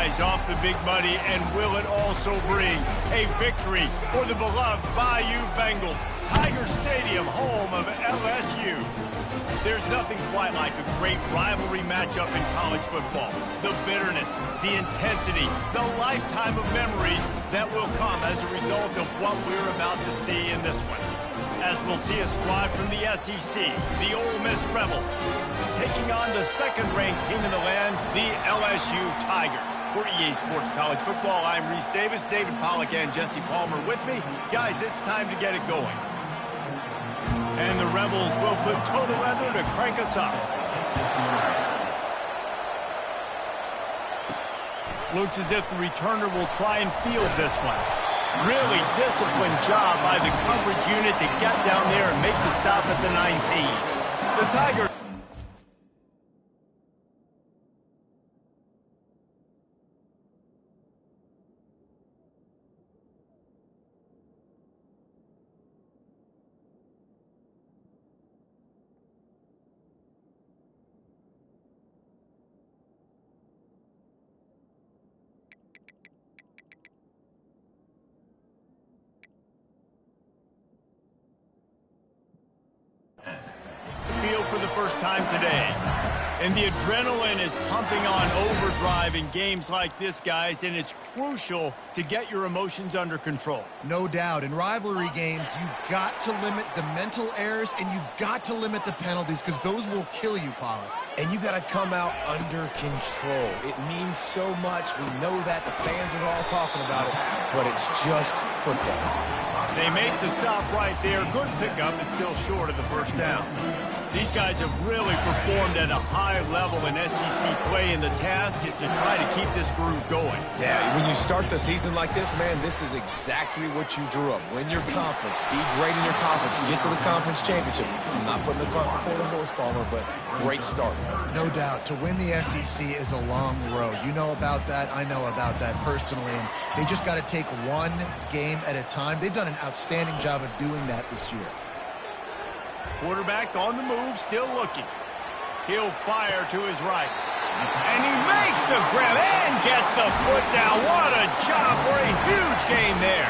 rise off the big muddy, and will it also bring a victory for the beloved Bayou Bengals? Tiger Stadium, home of LSU. There's nothing quite like a great rivalry matchup in college football. The bitterness, the intensity, the lifetime of memories that will come as a result of what we're about to see in this one. As we'll see a squad from the SEC, the Ole Miss Rebels, taking on the second-ranked team in the land, the LSU Tigers. For EA Sports College Football, I'm Reese Davis, David Pollack, and Jesse Palmer with me. Guys, it's time to get it going. And the Rebels will put total weather to crank us up. Looks as if the returner will try and field this one. Really disciplined job by the coverage unit to get down there and make the stop at the 19. The Tigers. Field for the first time today. And the adrenaline is pumping on overdrive in games like this, guys, and it's crucial to get your emotions under control. No doubt. In rivalry games, you've got to limit the mental errors, and you've got to limit the penalties, because those will kill you, Pollard. And you got to come out under control. It means so much. We know that. The fans are all talking about it, but it's just football. They make the stop right there. Good pickup. It's still short of the first down. These guys have really performed at a high level in SEC play, and the task is to try to keep this groove going. Yeah, when you start the season like this, man, this is exactly what you drew up. Win your conference. Be great in your conference. Get to the conference championship. I'm not putting the cart before the horse, Palmer, but great start. No doubt. To win the SEC is a long road. You know about that. I know about that personally. And they just got to take one game at a time. They've done an outstanding job of doing that this year. Quarterback on the move, still looking. He'll fire to his right. And he makes the grab and gets the foot down. What a job for a huge gain there.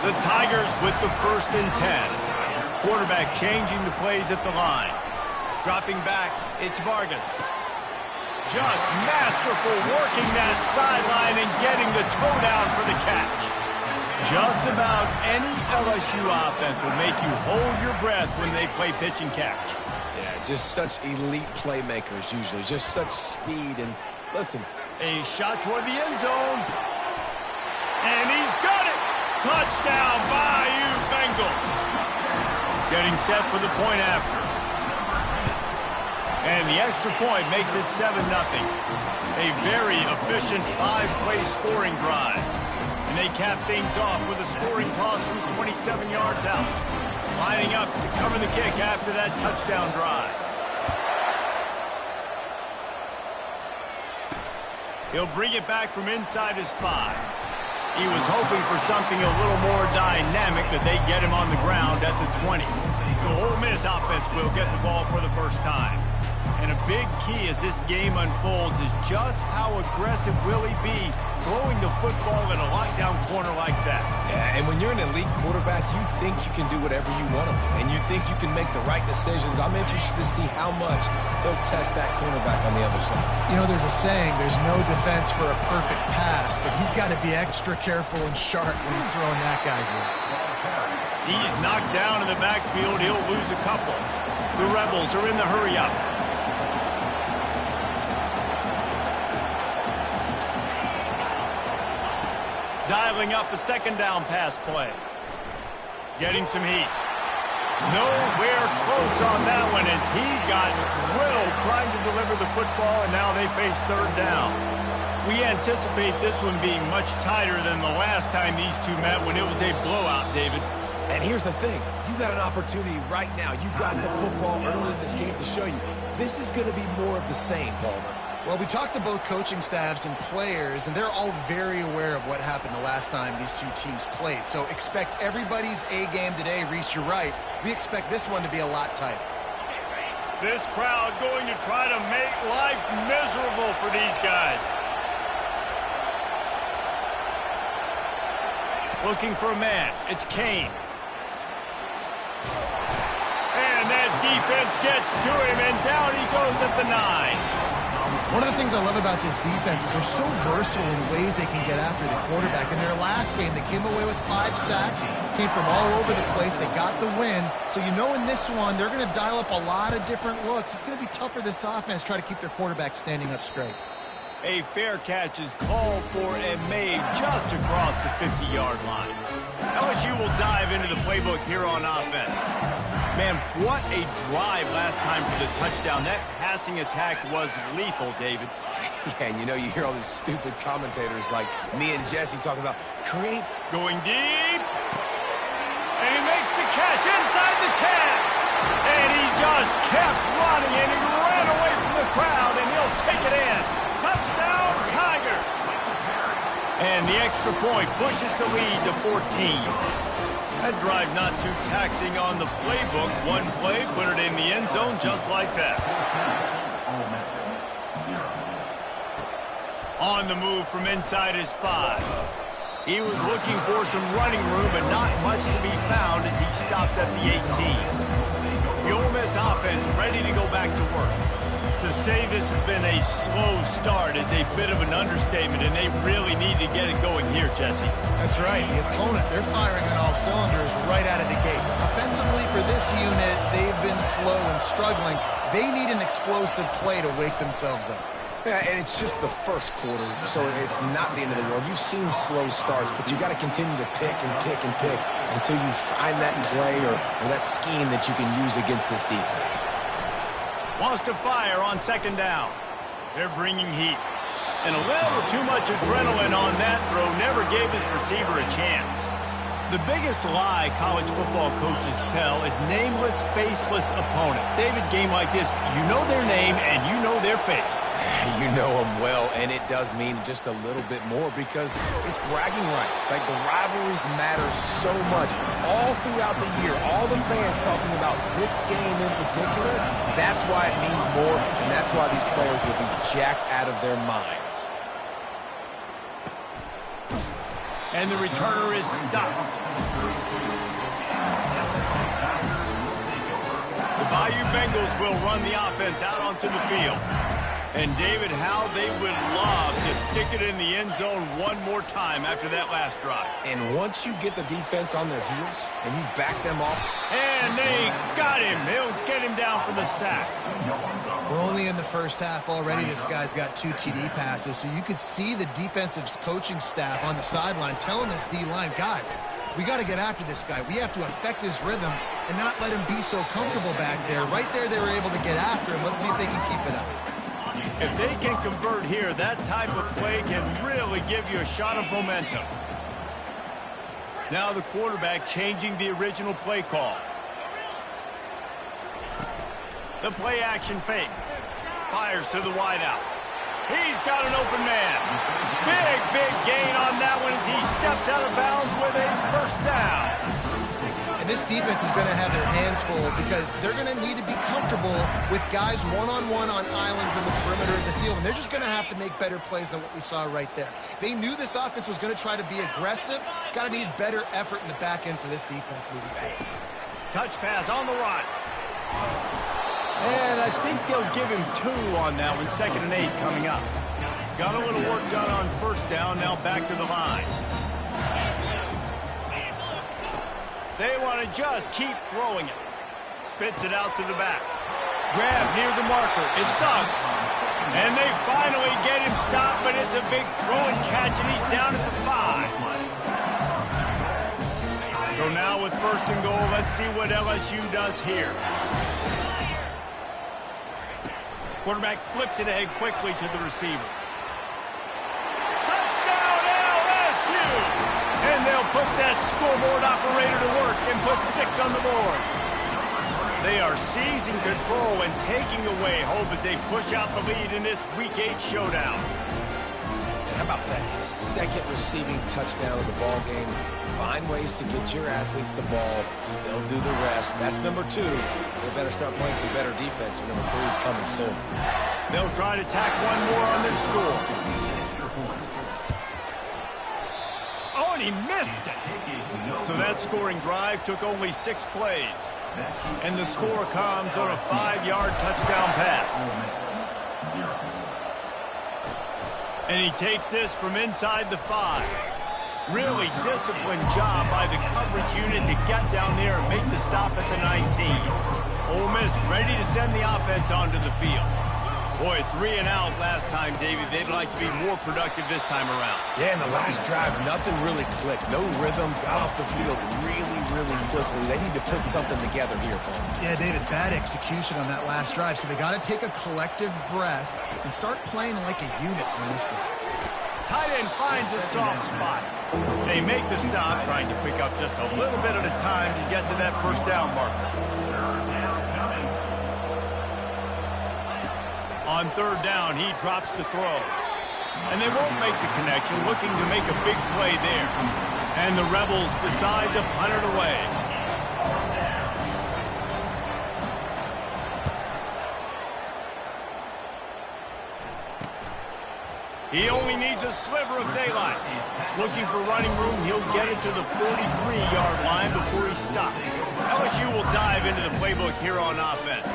The Tigers with the 1st and 10. Quarterback changing the plays at the line. Dropping back, it's Vargas. Just masterful working that sideline and getting the toe down for the catch. Just about any LSU offense will make you hold your breath when they play pitch and catch. Yeah, just such elite playmakers usually. Just such speed. And listen. A shot toward the end zone. And he's got it. Touchdown, Bayou Bengals. Getting set for the point after. And the extra point makes it 7-0. A very efficient 5-play scoring drive. And they cap things off with a scoring toss from 27 yards out. Lining up to cover the kick after that touchdown drive. He'll bring it back from inside his 5. He was hoping for something a little more dynamic, but they get him on the ground at the 20. So Ole Miss offense will get the ball for the first time. And a big key as this game unfolds is just how aggressive will he be throwing the football in a lockdown corner like that. Yeah, and when you're an elite quarterback, you think you can do whatever you want of him, and you think you can make the right decisions. I'm interested to see how much they'll test that cornerback on the other side. You know, there's a saying, there's no defense for a perfect pass, but he's got to be extra careful and sharp when he's throwing that guy's way. He's knocked down in the backfield. He'll lose a couple. The Rebels are in the hurry-up. Dialing up a 2nd down pass play. Getting some heat. Nowhere close on that one as he got drilled trying to deliver the football, and now they face 3rd down. We anticipate this one being much tighter than the last time these two met when it was a blowout, David. And here's the thing. You got an opportunity right now. You got the football early in this game to show you. This is going to be more of the same, Palmer. Well, we talked to both coaching staffs and players, and they're all very aware of what happened the last time these two teams played. So expect everybody's A game today. Reese, you're right. We expect this one to be a lot tighter. This crowd going to try to make life miserable for these guys. Looking for a man. It's Kane. And that defense gets to him, and down he goes at the 9. One of the things I love about this defense is they're so versatile in ways they can get after the quarterback. In their last game, they came away with 5 sacks, came from all over the place. They got the win. So you know in this one, they're going to dial up a lot of different looks. It's going to be tough for this offense to try to keep their quarterback standing up straight. A fair catch is called for and made just across the 50-yard line. LSU will dive into the playbook here on offense. Man, what a drive last time for the touchdown. That passing attack was lethal, David. Yeah, and you know, you hear all these stupid commentators like me and Jesse talking about create. Going deep. And he makes the catch inside the 10. And he just kept running, and he ran away from the crowd, and he'll take it in. Touchdown, Tigers. And the extra point pushes the lead to 14. That drive not too taxing on the playbook. One play, put it in the end zone just like that. On the move from inside his 5. He was looking for some running room, but not much to be found as he stopped at the 18. The Ole Miss offense ready to go back to work. To say this has been a slow start is a bit of an understatement, and they really need to get it going here, Jesse. That's right. The opponent, they're firing on all cylinders right out of the gate. Offensively for this unit, they've been slow and struggling. They need an explosive play to wake themselves up. Yeah, and it's just the first quarter, so it's not the end of the world. You've seen slow starts, but you got to continue to pick and pick and pick until you find that play or that scheme that you can use against this defense. Wants to fire on second down. They're bringing heat. And a little too much adrenaline on that throw never gave his receiver a chance. The biggest lie college football coaches tell is nameless, faceless opponent. David, game like this, you know their name and you know their face. You know them well, and it does mean just a little bit more because it's bragging rights. Like, the rivalries matter so much all throughout the year. All the fans talking about this game in particular, that's why it means more, and that's why these players will be jacked out of their minds. And the returner is stopped. The Bayou Bengals will run the offense out onto the field. And, David, how they would love to stick it in the end zone one more time after that last drive. And once you get the defense on their heels and you back them off. And they got him. They'll get him down for the sack. We're only in the first half already. This guy's got 2 TD passes, so you could see the defensive coaching staff on the sideline telling this D-line, guys, we got to get after this guy. We have to affect his rhythm and not let him be so comfortable back there. Right there, they were able to get after him. Let's see if they can keep it up. If they can convert here, that type of play can really give you a shot of momentum. Now the quarterback changing the original play call. The play action fake. Fires to the wideout. He's got an open man. Big gain on that one as he steps out of bounds with a first down. And this defense is going to have their hands full because they're going to need to be comfortable with guys one-on-one on islands in the perimeter of the field. And they're just going to have to make better plays than what we saw right there. They knew this offense was going to try to be aggressive. Got to need better effort in the back end for this defense moving forward. Touch pass on the run. And I think they'll give him 2 on that one. 2nd and 8 coming up. Got a little work done on first down. Now back to the line. They want to just keep throwing it. Spits it out to the back. Grab near the marker. It's Suggs. And they finally get him stopped, but it's a big throw and catch, and he's down at the 5. So now with 1st and goal, let's see what LSU does here. Quarterback flips it ahead quickly to the receiver. Touchdown, LSU! And they'll put that scoreboard operator to work and put 6 on the board. They are seizing control and taking away hope as they push out the lead in this Week 8 showdown. And how about that 2nd receiving touchdown of the ball game? Find ways to get your athletes the ball. They'll do the rest. That's number 2. They better start playing some better defense. Number 3 is coming soon. They'll try to tack one more on their score. Oh, and he missed it. So that scoring drive took only 6 plays. And the score comes on a 5-yard touchdown pass. And he takes this from inside the 5. Really disciplined job by the coverage unit to get down there and make the stop at the 19. Ole Miss ready to send the offense onto the field. Boy, 3 and out last time, David. They'd like to be more productive this time around. Yeah, in the last drive, nothing really clicked. No rhythm, got off the field really quickly. They need to put something together here, Paul. Yeah, David, bad execution on that last drive, so they got to take a collective breath and start playing like a unit on this one. Tight end finds a soft spot. They make the stop, trying to pick up just a little bit at a time to get to that first down marker. On 3rd down, he drops to throw. And they won't make the connection, looking to make a big play there. And the Rebels decide to punt it away. He only needs a sliver of daylight. Looking for running room, he'll get it to the 43-yard line before he stops. LSU will dive into the playbook here on offense.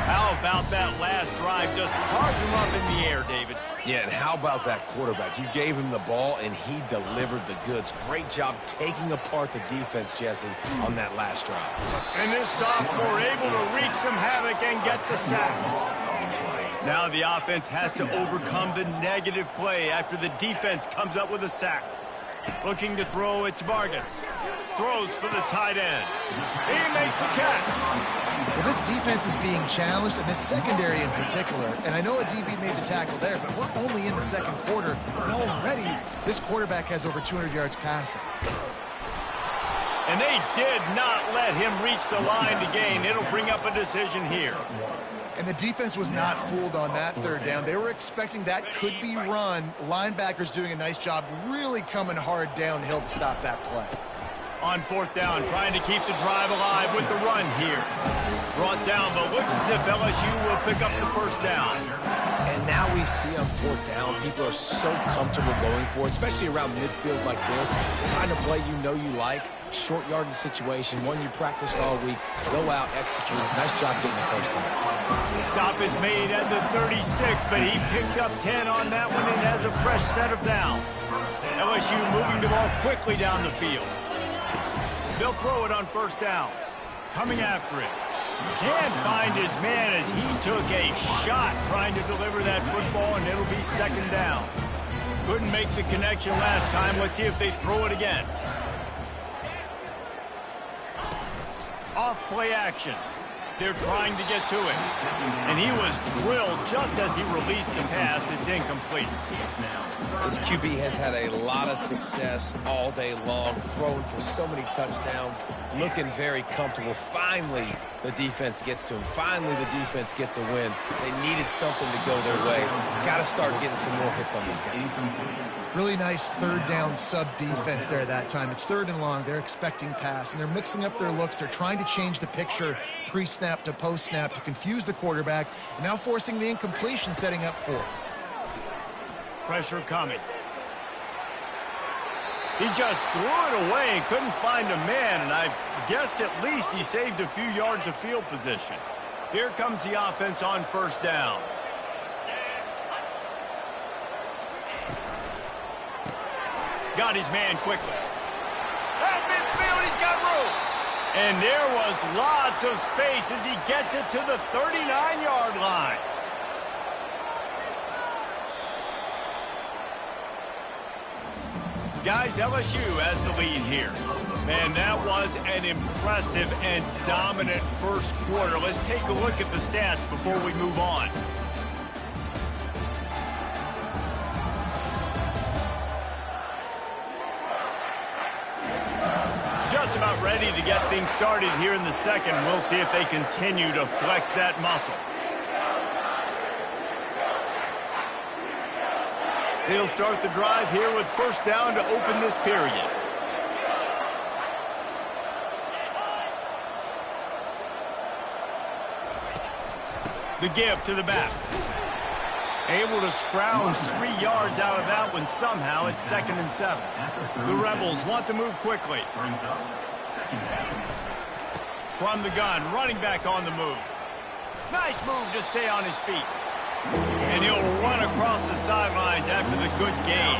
How about that last drive? Just carved him up in the air, David. Yeah, and how about that quarterback? You gave him the ball, and he delivered the goods. Great job taking apart the defense, Jesse, on that last drive. And this sophomore able to wreak some havoc and get the sack. Now the offense has to overcome the negative play after the defense comes up with a sack. Looking to throw, it's Vargas. Throws for the tight end. He makes the catch. Well, this defense is being challenged, and this secondary in particular. And I know a DB made the tackle there, but we're only in the 2nd quarter, and already this quarterback has over 200 yards passing. And they did not let him reach the line to gain. It'll bring up a decision here. And the defense was not fooled on that 3rd down. They were expecting that could be run. Linebackers doing a nice job really coming hard downhill to stop that play. On 4th down, trying to keep the drive alive with the run here. Brought down, but looks as if LSU will pick up the 1st down. And now we see on 4th down, people are so comfortable going for it, especially around midfield like this. Find a play you know you like, short yardage situation, one you practiced all week, go out, execute. Nice job getting the 1st down. Stop is made at the 36, but he picked up 10 on that one and has a fresh set of downs. LSU moving the ball quickly down the field. They'll throw it on 1st down. Coming after it. Can't find his man as he took a shot trying to deliver that football, and it'll be 2nd down. Couldn't make the connection last time. Let's see if they throw it again. Off play action. They're trying to get to it. And he was drilled just as he released the pass. It's incomplete. This QB has had a lot of success all day long, throwing for so many touchdowns, looking very comfortable. Finally, the defense gets to him. Finally, the defense gets a win. They needed something to go their way. Got to start getting some more hits on this guy. Really nice 3rd down sub-defense there that time. It's 3rd and long. They're expecting pass, and they're mixing up their looks. They're trying to change the picture pre-snap to post-snap to confuse the quarterback, and now forcing the incompletion, setting up 4th. Pressure coming. He just threw it away and couldn't find a man, and I guessed at least he saved a few yards of field position. Here comes the offense on 1st down. Got his man quickly. At midfield, he's got room. And there was lots of space as he gets it to the 39-yard line. Guys, LSU has the lead here. Man, that was an impressive and dominant 1st quarter. Let's take a look at the stats before we move on. Just about ready to get things started here in the 2nd. We'll see if they continue to flex that muscle. They'll start the drive here with 1st down to open this period. The give to the back. Able to scrounge 3 yards out of that one somehow. It's 2nd and 7. The Rebels want to move quickly. From the gun, running back on the move. Nice move to stay on his feet. And he'll run across the sidelines after the good gain.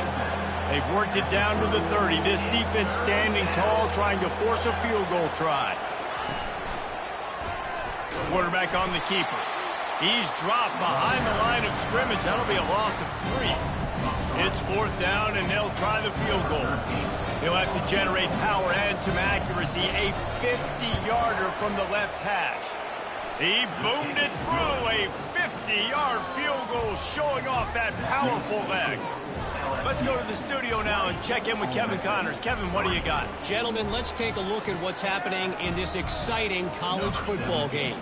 They've worked it down to the 30. This defense standing tall, trying to force a field goal try. Quarterback on the keeper. He's dropped behind the line of scrimmage. That'll be a loss of 3. It's 4th down, and they'll try the field goal. He'll have to generate power and some accuracy. A 50-yarder from the left hash. He boomed it through. A 50-yard field goal showing off that powerful leg. Let's go to the studio now and check in with Kevin Connors. Kevin, what do you got? Gentlemen, let's take a look at what's happening in this exciting college football game.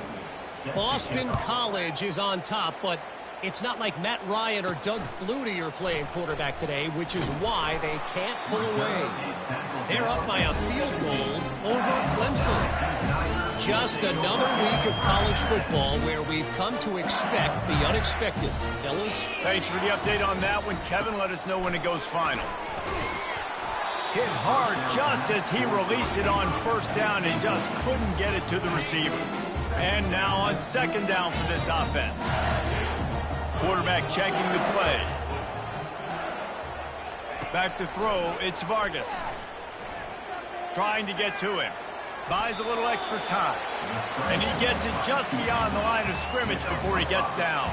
Boston College is on top, but it's not like Matt Ryan or Doug Flutie are playing quarterback today, which is why they can't pull away. They're up by a field goal over Clemson. Just another week of college football where we've come to expect the unexpected. Fellas? Thanks for the update on that one. Kevin, let us know when it goes final. Hit hard just as he released it on 1st down and just couldn't get it to the receiver. And now on 2nd down for this offense. Quarterback checking the play. Back to throw, it's Vargas. Trying to get to him. Buys a little extra time. And he gets it just beyond the line of scrimmage before he gets down.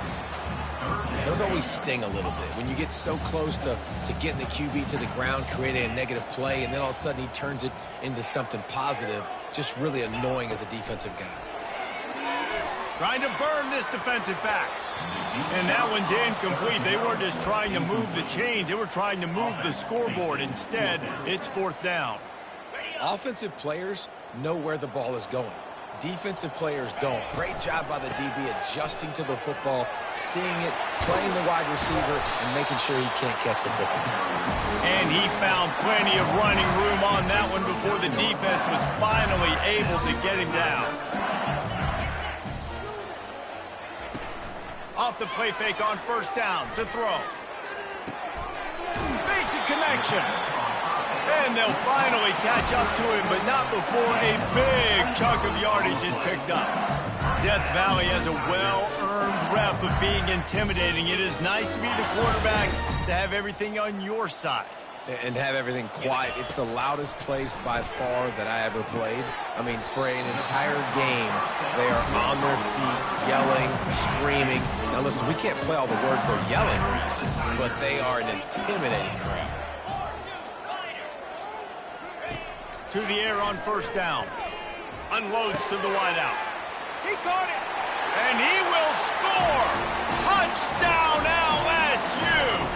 Those always sting a little bit. When you get so close to getting the QB to the ground, creating a negative play, and then all of a sudden he turns it into something positive. Just really annoying as a defensive guy. Trying to burn this defensive back. And that one's incomplete. They weren't just trying to move the chains. They were trying to move the scoreboard. Instead, it's 4th down. Offensive players know where the ball is going. Defensive players don't. Great job by the DB adjusting to the football, seeing it, playing the wide receiver, and making sure he can't catch the football. And he found plenty of running room on that one before the defense was finally able to get him down. Off the play fake on 1st down to throw. Basic connection. And they'll finally catch up to him, but not before a big chunk of yardage is picked up. Death Valley has a well-earned rep of being intimidating. It is nice to be the quarterback, to have everything on your side. And have everything quiet. It's the loudest place by far that I ever played. I mean, for an entire game, they are on their feet, yelling, screaming. Now listen, we can't play all the words they're yelling, Reese, but they are an intimidating crowd. To the air on 1st down. Unloads to the wideout. He caught it. And he will score. Touchdown LSU.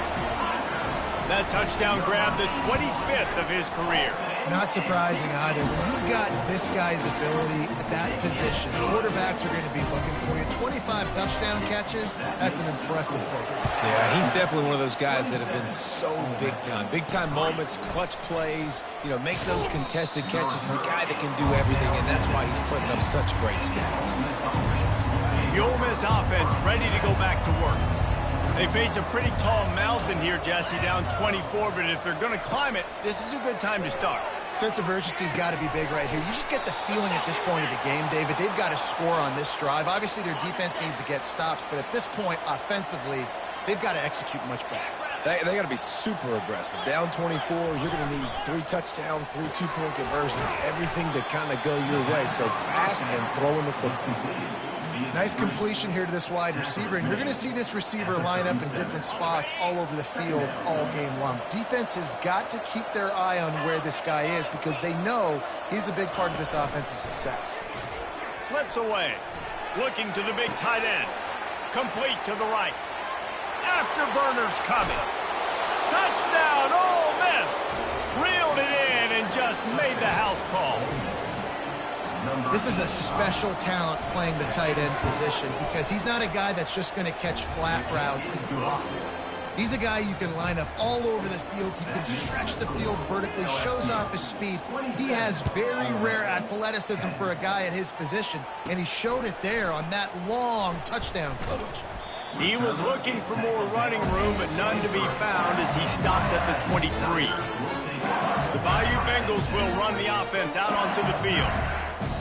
That touchdown grabbed the 25th of his career. Not surprising either. When you've got this guy's ability at that position, quarterbacks are going to be looking for you. 25 touchdown catches, that's an impressive figure. Yeah, he's definitely one of those guys that have been so big time. Big time moments, clutch plays, you know, makes those contested catches. He's a guy that can do everything, and that's why he's putting up such great stats. The Ole Miss offense ready to go back to work. They face a pretty tall mountain here, Jesse, down 24, but if they're going to climb it, this is a good time to start. Sense of urgency's got to be big right here. You just get the feeling at this point of the game, David, they've got to score on this drive. Obviously, their defense needs to get stops, but at this point, offensively, they've got to execute much better. They got to be super aggressive. Down 24, you're going to need 3 touchdowns, 3 two-point conversions, everything to kind of go your way. So fast and throwing the football. Nice completion here to this wide receiver, and you're going to see this receiver line up in different spots all over the field all game long. Defense has got to keep their eye on where this guy is because they know he's a big part of this offense's success. Slips away. Looking to the big tight end. Complete to the right. Afterburners coming. Touchdown, Ole Miss. Reeled it in and just made the house call. This is a special talent playing the tight end position because he's not a guy that's just going to catch flat routes and block. He's a guy you can line up all over the field. He can stretch the field vertically, shows off his speed. He has very rare athleticism for a guy at his position, and he showed it there on that long touchdown coverage. He was looking for more running room, but none to be found as he stopped at the 23. The Bayou Bengals will run the offense out onto the field.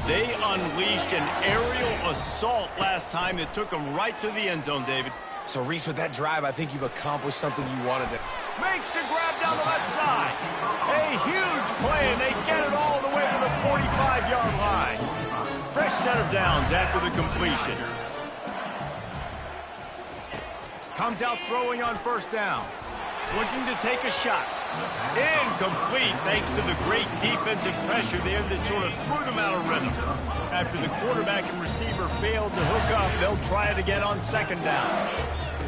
They unleashed an aerial assault last time that took them right to the end zone, David. So, Reese, with that drive, I think you've accomplished something you wanted to. Makes the grab down the left side. A huge play, and they get it all the way to the 45-yard line. Fresh set of downs after the completion. Comes out throwing on first down. Looking to take a shot. Incomplete thanks to the great defensive pressure there that sort of threw them out of rhythm. After the quarterback and receiver failed to hook up, they'll try it again on second down.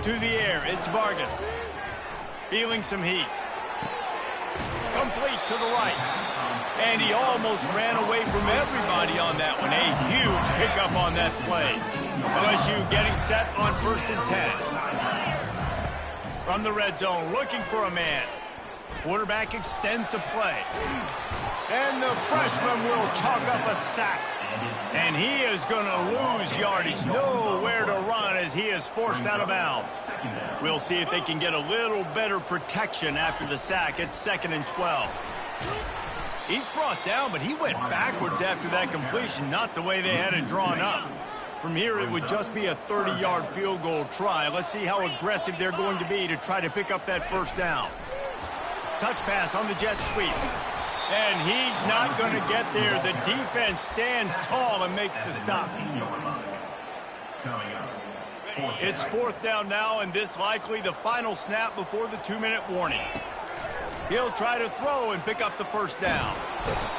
To the air, it's Vargas. Feeling some heat. Complete to the right. And he almost ran away from everybody on that one. A huge pickup on that play. LSU getting set on 1st and 10. From the red zone, looking for a man. Quarterback extends the play. And the freshman will chalk up a sack. And he is going to lose yardage. Nowhere to run as he is forced out of bounds. We'll see if they can get a little better protection after the sack. It's 2nd and 12. He's brought down, but he went backwards after that completion, not the way they had it drawn up. From here, it would just be a 30-yard field goal try. Let's see how aggressive they're going to be to try to pick up that first down. Touch pass on the jet sweep. And he's not going to get there. The defense stands tall and makes the stop. It's 4th down now, and this likely the final snap before the 2-minute warning. He'll try to throw and pick up the first down.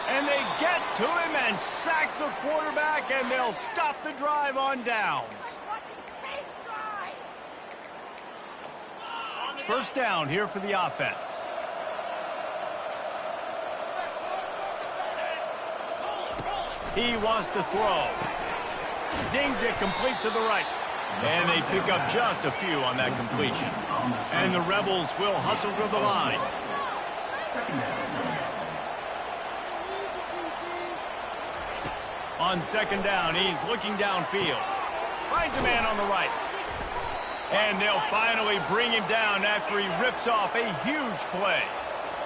And they get to him and sack the quarterback, and they'll stop the drive on downs. First down here for the offense. He wants to throw. Zings it complete to the right. And they pick up just a few on that completion. And the Rebels will hustle to the line. On second down, he's looking downfield. Finds a man on the right. And they'll finally bring him down after he rips off a huge play.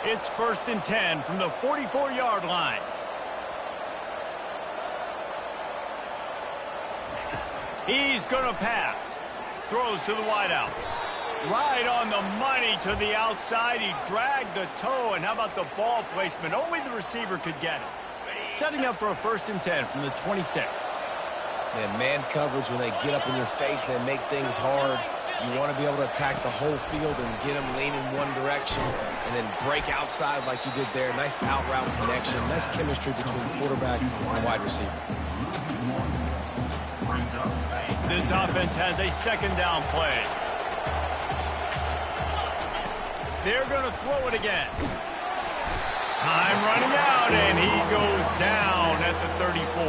It's 1st and 10 from the 44-yard line. He's going to pass. Throws to the wideout. Right on the money to the outside. He dragged the toe. And how about the ball placement? Only the receiver could get it. Setting up for a 1st and 10 from the 26. Man coverage, when they get up in your face, they make things hard. You want to be able to attack the whole field and get them leaning one direction and then break outside like you did there. Nice out route connection. Nice chemistry between quarterback and wide receiver. This offense has a second down play. They're going to throw it again. Time running out, and he goes down at the 34.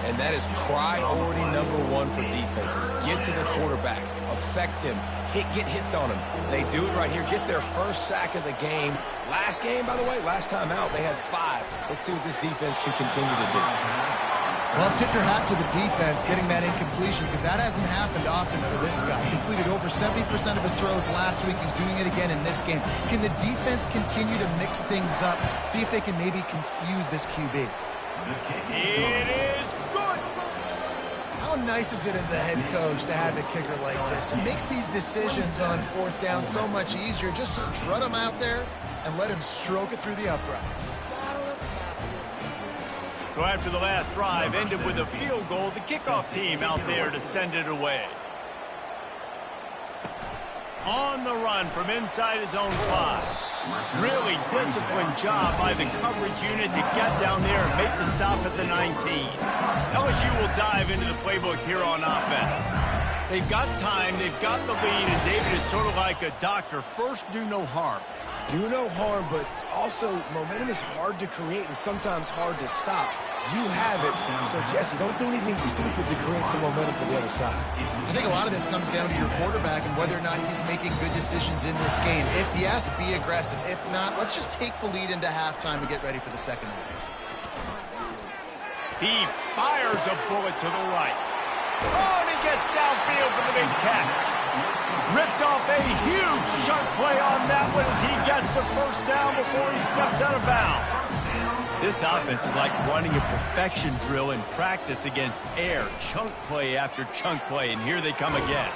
And that is priority #1 for defenses. Get to the quarterback. Affect him. Get hits on him. They do it right here. Get their first sack of the game. Last game, by the way, last time out, they had 5. Let's see what this defense can continue to do. Well, tip your hat to the defense getting that incompletion because that hasn't happened often for this guy. He completed over 70% of his throws last week. He's doing it again in this game. Can the defense continue to mix things up? See if they can maybe confuse this QB. It is good. How nice is it as a head coach to have a kicker like this? It makes these decisions on 4th down so much easier. Just strut him out there and let him stroke it through the uprights. So after the last drive ended with a field goal, the kickoff team out there to send it away. On the run from inside his own 5. Really disciplined job by the coverage unit to get down there and make the stop at the 19. LSU will dive into the playbook here on offense. They've got time, they've got the lead, and David is sort of like a doctor. First, do no harm. Do no harm, but also momentum is hard to create and sometimes hard to stop. You have it, so Jesse, don't do anything stupid to create some momentum for the other side. I think a lot of this comes down to your quarterback and whether or not he's making good decisions in this game. If yes, be aggressive. If not, let's just take the lead into halftime and get ready for the second half. He fires a bullet to the right. Oh, and he gets downfield for the big catch. Ripped off a huge chunk play on that one as he gets the first down before he steps out of bounds. This offense is like running a perfection drill in practice against air. Chunk play after chunk play, and here they come again.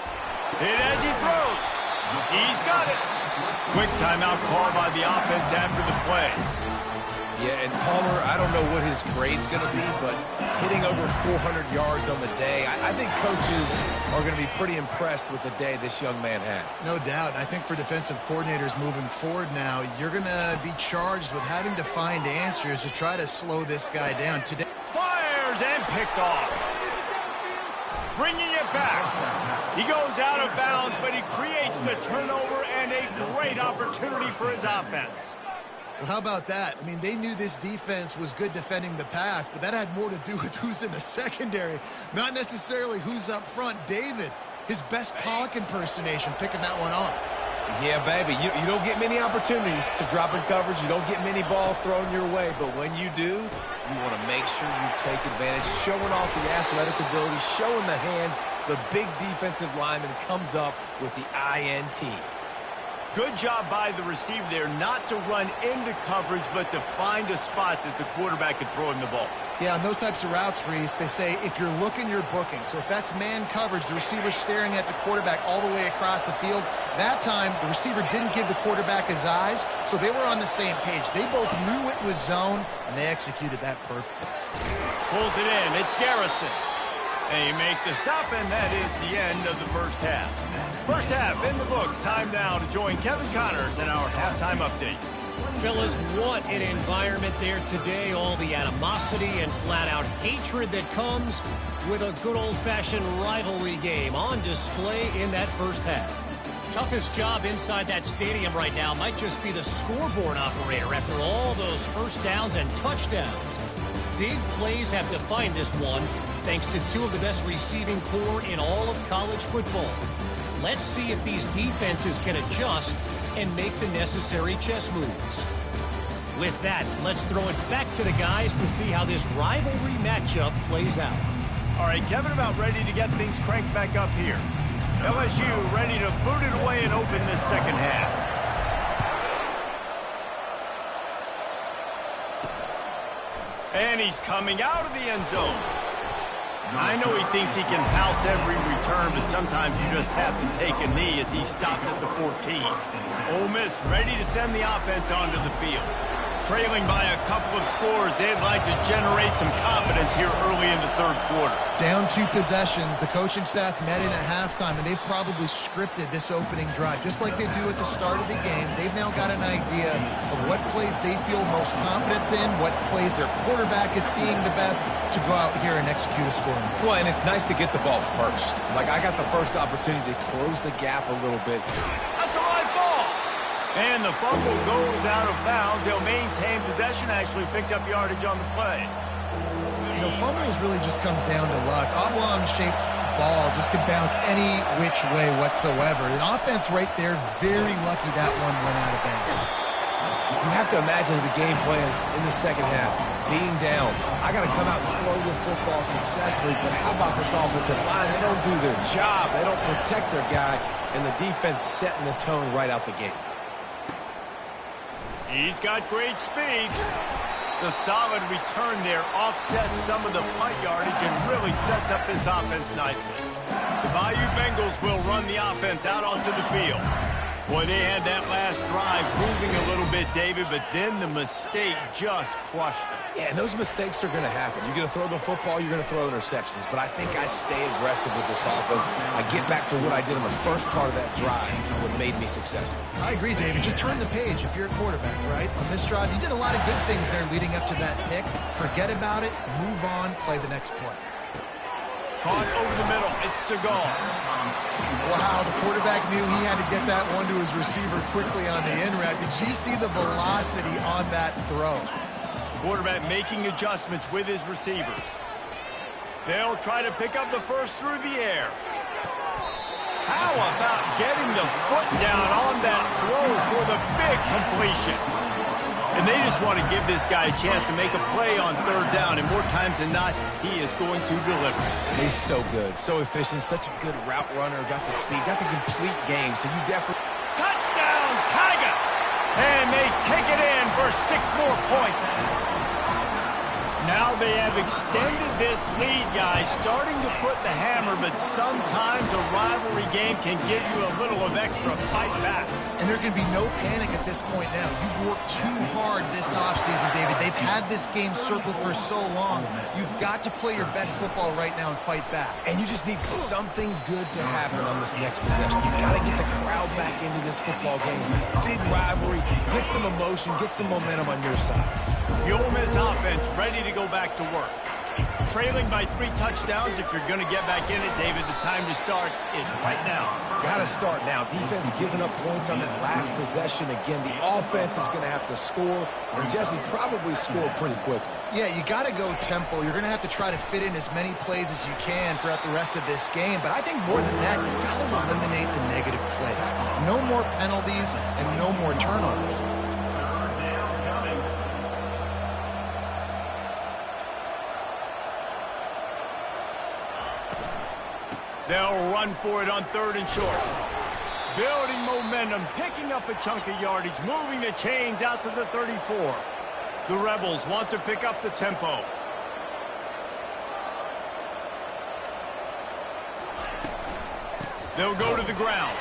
Hit as he throws. He's got it. Quick timeout call by the offense after the play. Yeah, and Palmer, I don't know what his grade's going to be, but hitting over 400 yards on the day, I think coaches are going to be pretty impressed with the day this young man had. No doubt. I think for defensive coordinators moving forward now, you're going to be charged with having to find answers to try to slow this guy down. Today, Fires and picked off. Bringing it back. He goes out of bounds, but he creates the turnover and a great opportunity for his offense. well, how about that? I mean, they knew this defense was good defending the pass, but that had more to do with who's in the secondary, not necessarily who's up front. David, his best Pollock impersonation, picking that one off. Yeah, baby, you don't get many opportunities to drop in coverage. You don't get many balls thrown your way, but when you do, you want to make sure you take advantage, showing off the athletic ability, showing the hands. The big defensive lineman comes up with the INT. Good job by the receiver there not to run into coverage, but to find a spot that the quarterback can throw him the ball. Yeah, on those types of routes, Reese, they say if you're looking, you're booking. So if that's man coverage, the receiver's staring at the quarterback all the way across the field. That time, the receiver didn't give the quarterback his eyes, so they were on the same page. They both knew it was zone, and they executed that perfectly. Pulls it in. It's Garrison. They make the stop, and that is the end of the first half. First half in the books. Time now to join Kevin Connors in our halftime update. Fellas, what an environment there today. All the animosity and flat-out hatred that comes with a good old-fashioned rivalry game on display in that first half. Toughest job inside that stadium right now might just be the scoreboard operator after all those first downs and touchdowns. Big plays have defined this one, thanks to two of the best receiving corps in all of college football. Let's see if these defenses can adjust and make the necessary chess moves. With that, let's throw it back to the guys to see how this rivalry matchup plays out. All right, Kevin, about ready to get things cranked back up here. LSU ready to boot it away and open this second half. And he's coming out of the end zone. I know he thinks he can house every return, but sometimes you just have to take a knee as he stopped at the 14. Ole Miss ready to send the offense onto the field. Trailing by a couple of scores, they'd like to generate some confidence here early in the third quarter. Down 2 possessions, the coaching staff met in at halftime, and they've probably scripted this opening drive. Just like they do at the start of the game, they've now got an idea of what plays they feel most confident in, what plays their quarterback is seeing the best to go out here and execute a scoring. Well, and it's nice to get the ball first. Like, I got the first opportunity to close the gap a little bit. That's a live ball. And the fumble goes out of bounds. They'll maintain possession, actually picked up yardage on the play. You know, fumbles really just comes down to luck. Oblong-shaped ball just could bounce any which way whatsoever. An offense right there, very lucky that one went out of bounds. You have to imagine the game plan in the second half. Being down, I got to come out and throw the football successfully, but how about this offensive line? They don't do their job. They don't protect their guy, and the defense setting the tone right out the gate. He's got great speed. The solid return there offsets some of the punt yardage and really sets up this offense nicely. The Bayou Bengals will run the offense out onto the field. Boy, they had that last drive moving a little bit, David, but then the mistake just crushed them. Yeah, and those mistakes are going to happen. You're going to throw the football, you're going to throw interceptions. But I think I stay aggressive with this offense. I get back to what I did in the first part of that drive, what made me successful. I agree, David. Just turn the page if you're a quarterback, right? On this drive, you did a lot of good things there leading up to that pick. Forget about it, move on, play the next play. Caught over the middle. It's Segal. Wow, the quarterback knew he had to get that one to his receiver quickly on the in route. Did you see the velocity on that throw? Quarterback making adjustments with his receivers. They'll try to pick up the first through the air. How about getting the foot down on that throw for the big completion? And they just want to give this guy a chance to make a play on third down, and more times than not, he is going to deliver. He's so good, so efficient, such a good route runner, got the speed, got the complete game, so you definitely... Touchdown, Tigers! And they take it in for 6 more points. Now they have extended this lead, guys, starting to put the hammer, but sometimes a rivalry game can give you a little of extra fight back. And there can be no panic at this point now. You've worked too hard this offseason, David. They've had this game circled for so long. You've got to play your best football right now and fight back. And you just need something good to happen on this next possession. You got to get the crowd back into this football game. Big rivalry, get some emotion, get some momentum on your side. The Ole Miss offense ready to go back to work. Trailing by 3 touchdowns. If you're going to get back in it, David, the time to start is right now. Got to start now. Defense giving up points on that last possession. Again, the offense is going to have to score, and Jesse probably score pretty quickly. Yeah, you got to go tempo. You're going to have to try to fit in as many plays as you can throughout the rest of this game. But I think more than that, you've got to eliminate the negative plays. No more penalties and no more turnovers. They'll run for it on 3rd and short. Building momentum, picking up a chunk of yardage, moving the chains out to the 34. The Rebels want to pick up the tempo. They'll go to the ground.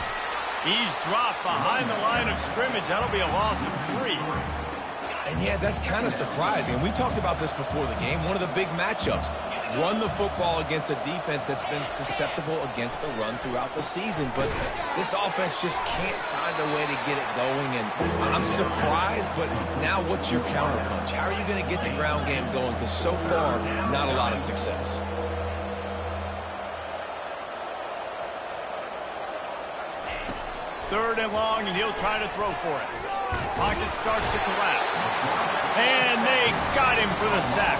He's dropped behind the line of scrimmage. That'll be a loss of 3. And yeah, that's kind of surprising. We talked about this before the game. One of the big matchups. Run the football against a defense that's been susceptible against the run throughout the season. But this offense just can't find a way to get it going. And I'm surprised, but now what's your counterpunch? How are you going to get the ground game going? Because so far, not a lot of success. Third and long, and he'll try to throw for it. Pocket starts to collapse. And they got him for the sack.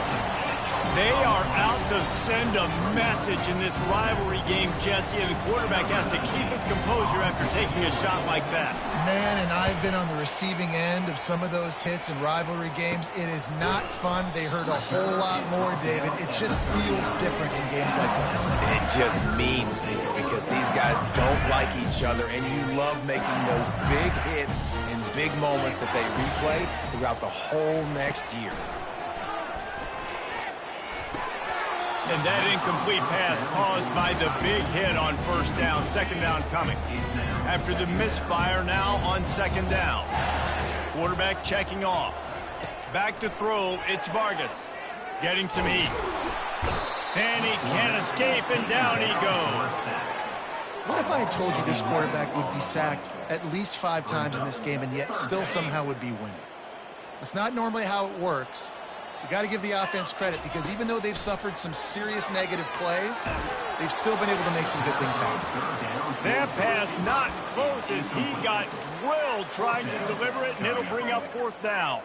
They are out to send a message in this rivalry game, Jesse, and the quarterback has to keep his composure after taking a shot like that. Man, and I've been on the receiving end of some of those hits in rivalry games. It is not fun. They hurt a whole lot more, David. It just feels different in games like this. It just means more because these guys don't like each other, and you love making those big hits in big moments that they replay throughout the whole next year. And that incomplete pass caused by the big hit on 1st down. 2nd down coming. After the misfire, now on 2nd down. Quarterback checking off. Back to throw, it's Vargas. Getting some heat. And he can't escape, and down he goes. What if I had told you this quarterback would be sacked at least 5 times in this game and yet still somehow would be winning? That's not normally how it works. You got to give the offense credit because even though they've suffered some serious negative plays, they've still been able to make some good things happen. That pass not close as he got drilled trying to deliver it, and it'll bring up 4th down.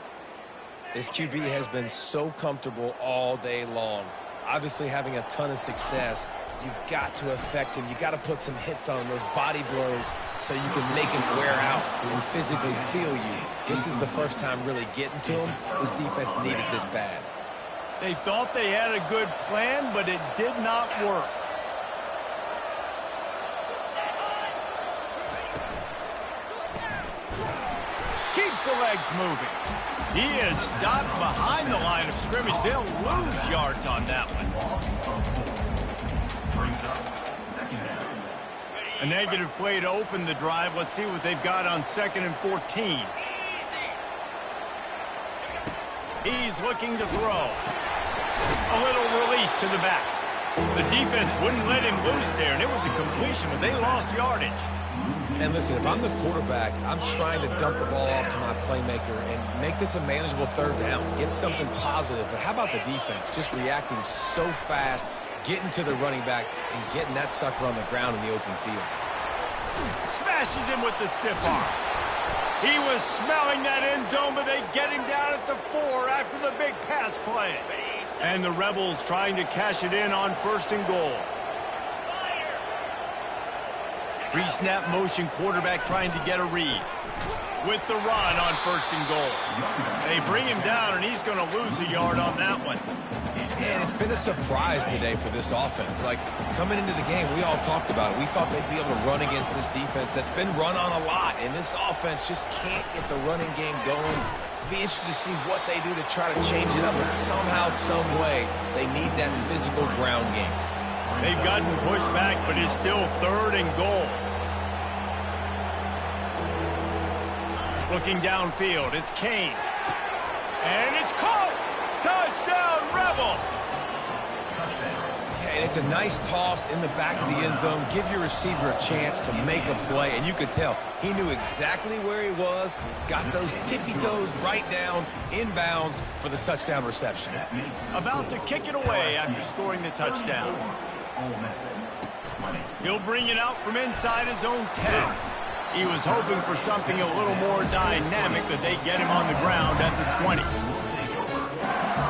This QB has been so comfortable all day long. Obviously having a ton of success. You've got to affect him. You've got to put some hits on him, those body blows, so you can make him wear out and physically feel you. This is the first time really getting to him. This defense needed this bad. They thought they had a good plan, but it did not work. Keeps the legs moving. He is stopped behind the line of scrimmage. They'll lose yards on that one. A negative play to open the drive. Let's see what they've got on 2nd and 14. He's looking to throw. A little release to the back. The defense wouldn't let him loose there, and it was a completion, but they lost yardage. And listen, if I'm the quarterback, I'm trying to dump the ball off to my playmaker and make this a manageable 3rd down, get something positive. But how about the defense just reacting so fast, getting to the running back, and getting that sucker on the ground in the open field? Smashes him with the stiff arm. He was smelling that end zone, but they get him down at the 4 after the big pass play. And the Rebels trying to cash it in on 1st and goal. Pre-snap motion, quarterback trying to get a read. with the run on 1st and goal. They bring him down, and he's going to lose a yard on that one. And it's been a surprise today for this offense. Like, coming into the game, we all talked about it. We thought they'd be able to run against this defense that's been run on a lot, and this offense just can't get the running game going. It'll be interesting to see what they do to try to change it up, but somehow, some way, they need that physical ground game. They've gotten pushed back, but it's still 3rd and goal. Looking downfield, it's Kane. And it's caught! Touchdown, Rebels! Yeah, and it's a nice toss in the back of the end zone. Give your receiver a chance to make a play, and you could tell he knew exactly where he was, got those tippy toes right down, inbounds for the touchdown reception. About to kick it away after scoring the touchdown. He'll bring it out from inside his own 10. He was hoping for something a little more dynamic, that they get him on the ground at the 20.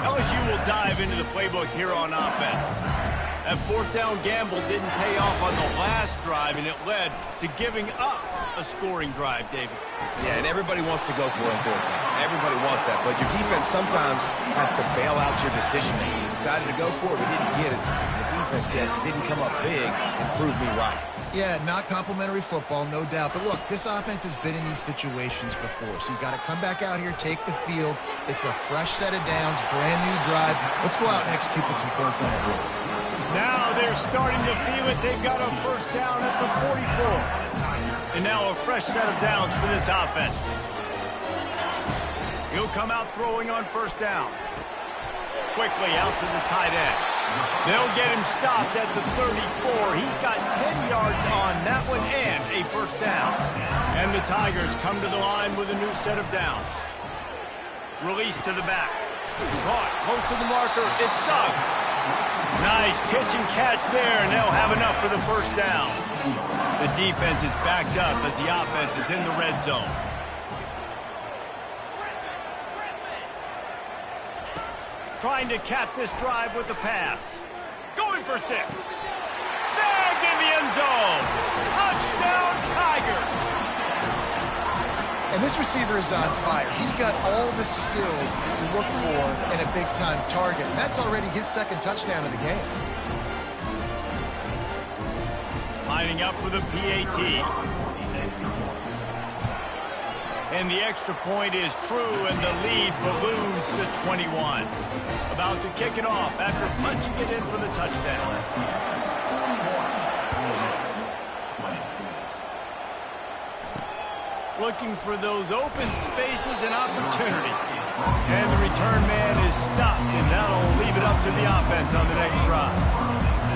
LSU will dive into the playbook here on offense. That 4th down gamble didn't pay off on the last drive, and it led to giving up a scoring drive, David. Yeah, and everybody wants to go for it on 4th down. Everybody wants that, but your defense sometimes has to bail out your decision-making. You decided to go for it, but didn't get it. The defense just didn't come up big and prove me right. Yeah, not complimentary football, no doubt. But look, this offense has been in these situations before. So you got to come back out here, take the field. It's a fresh set of downs, brand new drive. Let's go out and execute with some points on the board. Now they're starting to feel it. They've got a 1st down at the 44. And now a fresh set of downs for this offense. He'll come out throwing on 1st down. Quickly out to the tight end. They'll get him stopped at the 34. He's got 10 yards on that one and a 1st down. And the Tigers come to the line with a new set of downs. Release to the back. Caught close to the marker. It's Suggs. Nice pitch and catch there, and they'll have enough for the 1st down. The defense is backed up as the offense is in the red zone. Trying to cap this drive with a pass. Going for 6. Snagged in the end zone. Touchdown, Tigers. And this receiver is on fire. He's got all the skills you look for in a big-time target. And that's already his 2nd touchdown of the game. Lining up for the PAT. And the extra point is true, and the lead balloons to 21. About to kick it off after punching it in for the touchdown. Looking for those open spaces and opportunity. And the return man is stopped, and that'll leave it up to the offense on the next drive.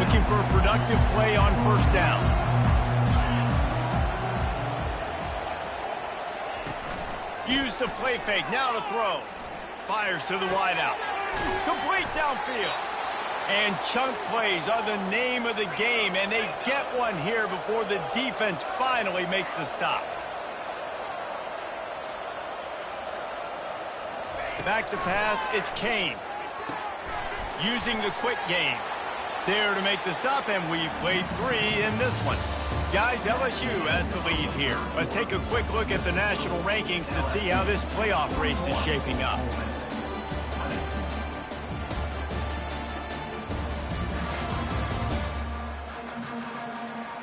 Looking for a productive play on 1st down. Use the play fake, now to throw. Fires to the wideout. Complete downfield. And chunk plays are the name of the game, and they get one here before the defense finally makes the stop. Back to pass, it's Kane. Using the quick game. There to make the stop, and we've played 3 in this one. Guys, LSU has the lead here. Let's take a quick look at the national rankings to see how this playoff race is shaping up.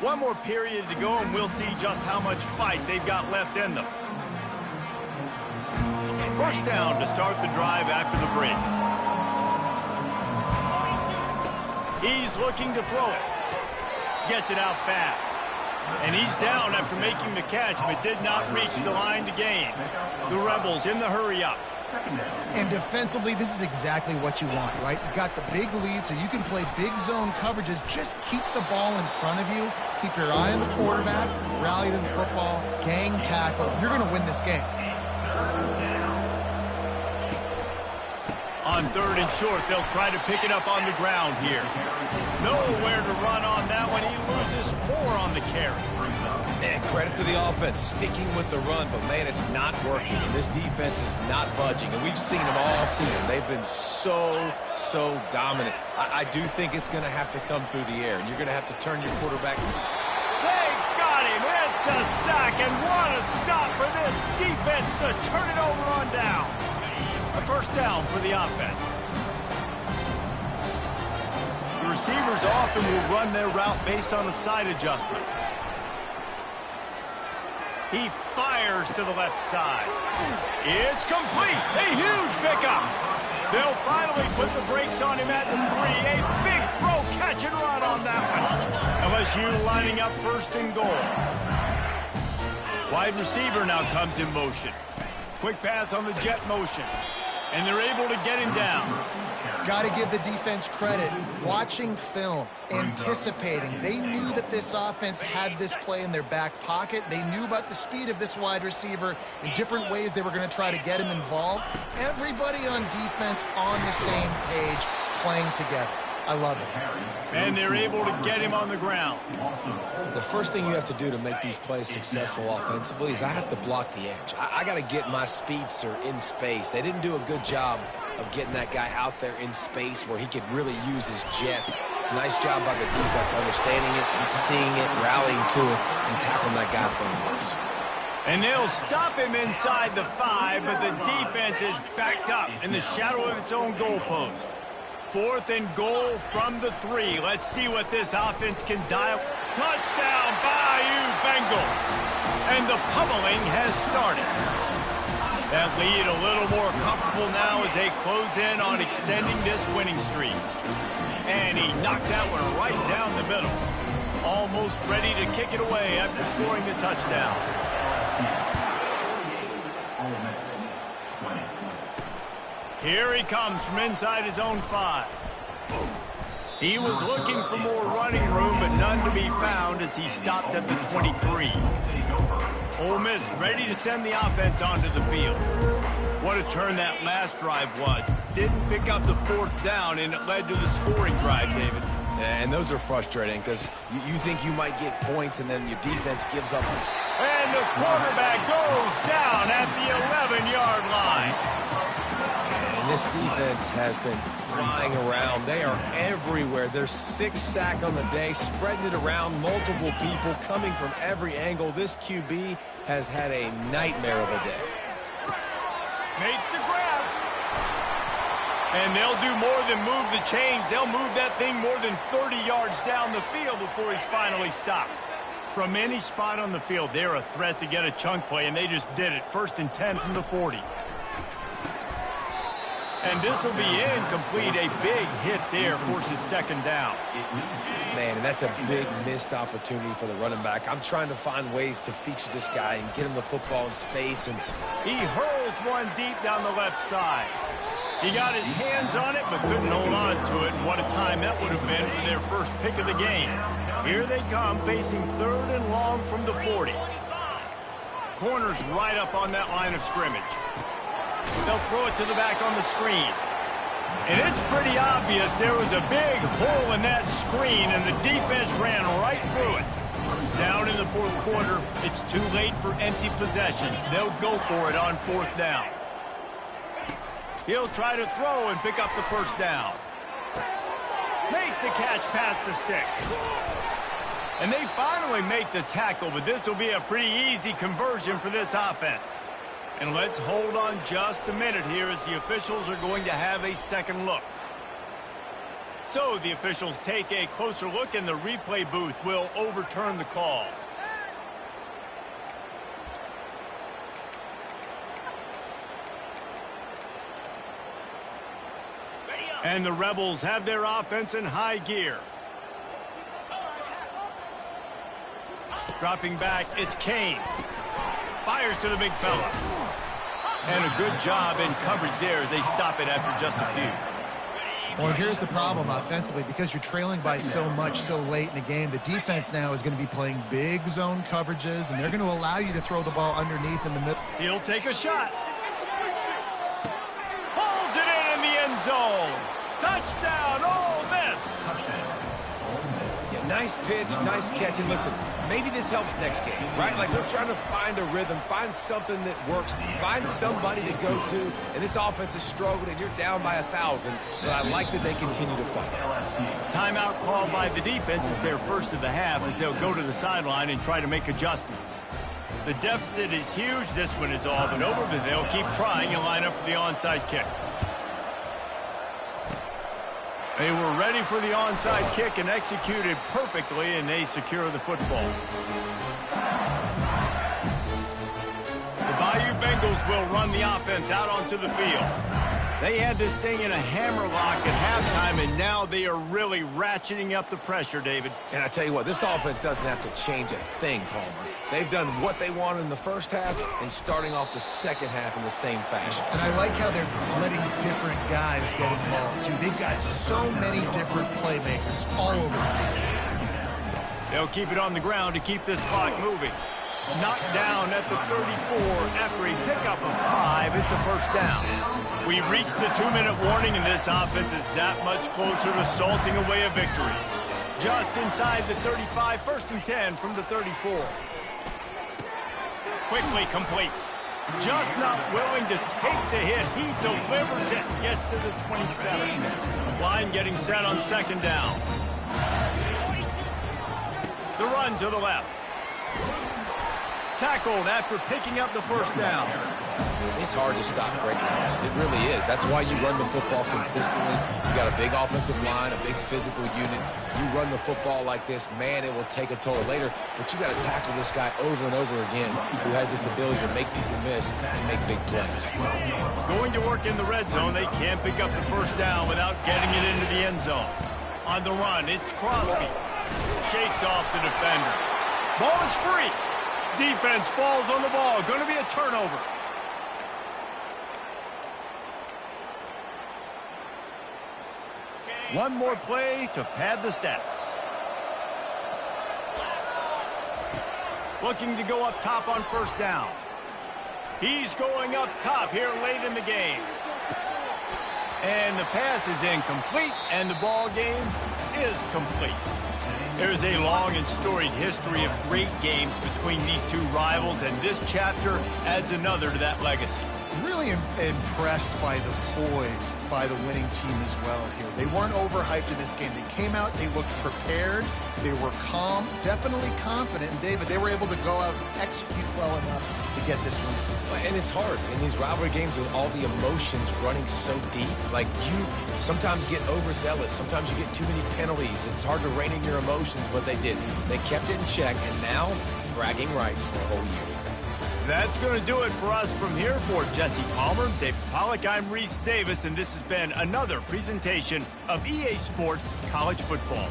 One more period to go, and we'll see just how much fight they've got left in them. 1st down to start the drive after the break. He's looking to throw it. Gets it out fast. And he's down after making the catch, but did not reach the line to gain. The Rebels in the hurry-up. And defensively, this is exactly what you want, right? You got the big lead, so you can play big zone coverages. Just keep the ball in front of you. Keep your eye on the quarterback. Rally to the football. Gang tackle. You're going to win this game. On 3rd and short, they'll try to pick it up on the ground here. Nowhere to run on that one. He loses 4 on the carry. And credit to the offense, sticking with the run, but man, it's not working, and this defense is not budging, and we've seen them all season. They've been so dominant. I do think it's going to have to come through the air, and you're going to have to turn your quarterback. They got him. It's Gets a sack, and what a stop for this defense to turn it over on down. A first down for the offense. The receivers often will run their route based on a side adjustment. He fires to the left side. It's complete. A huge pickup. They'll finally put the brakes on him at the 3. A big throw, catch and run on that one. LSU lining up first and goal. Wide receiver now comes in motion. Quick pass on the jet motion. And they're able to get him down. Got to give the defense credit. Watching film, anticipating. They knew that this offense had this play in their back pocket. They knew about the speed of this wide receiver in different ways they were going to try to get him involved. Everybody on defense on the same page, playing together. I love it. And they're able to get him on the ground. The first thing you have to do to make these plays successful offensively is I have to block the edge. I got to get my speedster in space. They didn't do a good job of getting that guy out there in space where he could really use his jets. Nice job by the defense understanding it, seeing it, rallying to it, and tackling that guy from the books. And they'll stop him inside the 5, but the defense is backed up in the shadow of its own goalpost. 4th and goal from the 3. Let's see what this offense can dial. Touchdown, Bayou Bengals. And the pummeling has started. That lead a little more comfortable now as they close in on extending this winning streak. And he knocked that one right down the middle. Almost ready to kick it away after scoring the touchdown. Here he comes from inside his own 5. He was looking for more running room, but none to be found as he stopped at the 23. Ole Miss ready to send the offense onto the field. What a turn that last drive was. Didn't pick up the 4th down, and it led to the scoring drive, David. Yeah, and those are frustrating because you think you might get points, and then your defense gives up. And the quarterback goes down at the 11-yard line. And this defense has been flying around. They are everywhere. There's 6 sacks on the day, spreading it around, multiple people coming from every angle. This QB has had a nightmare of a day. Makes the grab. And they'll do more than move the chains. They'll move that thing more than 30 yards down the field before he's finally stopped. From any spot on the field, they're a threat to get a chunk play, and they just did it. 1st and 10 from the 40. And this will be incomplete. A big hit there forces 2nd down. Man, and that's a big missed opportunity for the running back. I'm trying to find ways to feature this guy and get him the football in space. And he hurls one deep down the left side. He got his hands on it, but couldn't hold on to it. And what a time that would have been for their first pick of the game. Here they come, facing 3rd and long from the 40. Corners right up on that line of scrimmage. They'll throw it to the back on the screen. And it's pretty obvious there was a big hole in that screen, and the defense ran right through it. Down in the 4th quarter, it's too late for empty possessions. They'll go for it on 4th down. He'll try to throw and pick up the 1st down. Makes the catch past the sticks. And they finally make the tackle, but this will be a pretty easy conversion for this offense. And let's hold on just a minute here as the officials are going to have a second look. So the officials take a closer look, and the replay booth will overturn the call. And the Rebels have their offense in high gear. Dropping back, it's Kane. Fires to the big fella. And a good job in coverage there as they stop it after just a few. Well, here's the problem offensively. Because you're trailing by so much so late in the game, the defense now is going to be playing big zone coverages, and they're going to allow you to throw the ball underneath in the middle. He'll take a shot. Pulls it in the end zone. Touchdown, Ole Miss. Yeah, Nice pitch, nice catch. And listen, maybe this helps next game, right? Like we're trying to find a rhythm, find something that works, find somebody to go to. And this offense is struggling, and you're down by 1,000. But I like that they continue to fight. Timeout called by the defense is their first of the half as they'll go to the sideline and try to make adjustments. The deficit is huge. This one is all but over, but they'll keep trying and line up for the onside kick. They were ready for the onside kick and executed perfectly, and they secure the football. The Bayou Bengals will run the offense out onto the field. They had this thing in a hammerlock at halftime, and now they are really ratcheting up the pressure, David. And I tell you what, this offense doesn't have to change a thing, Palmer. They've done what they wanted in the first half and starting off the second half in the same fashion. And I like how they're letting different guys get involved, too. They've got so many different playmakers all over the field. They'll keep it on the ground to keep this clock moving. Knocked down at the 34 after a pickup of 5. It's a first down. We've reached the 2-minute warning, and this offense is that much closer to salting away a victory. Just inside the 35, 1st and 10 from the 34. Quickly complete. Just not willing to take the hit. He delivers it, gets to the 27. Line getting set on 2nd down. The run to the left. Tackled after picking up the first down. It's hard to stop great runs. It really is. That's why you run the football consistently. You got a big offensive line, a big physical unit. You run the football like this, man, it will take a toll later. But you got to tackle this guy over and over again who has this ability to make people miss and make big plays. Going to work in the red zone. They can't pick up the first down without getting it into the end zone. On the run, it's Crosby. Shakes off the defender. Ball is free. Defense falls on the ball. Going to be a turnover. One more play to pad the stats. Looking to go up top on 1st down. He's going up top here late in the game. And the pass is incomplete, and the ball game is complete. There's a long and storied history of great games between these two rivals, and this chapter adds another to that legacy. Really impressed by the poise by the winning team as well here. They weren't overhyped in this game. They came out, they looked prepared, they were calm, definitely confident, and David, they were able to go out and execute well enough to get this win. And it's hard in these rivalry games with all the emotions running so deep. Like, you sometimes get overzealous. Sometimes you get too many penalties. It's hard to rein in your emotions, but they did. They kept it in check, and now bragging rights for a whole year. That's going to do it for us from here. For Jesse Palmer, David Pollack, I'm Reese Davis, and this has been another presentation of EA Sports College Football.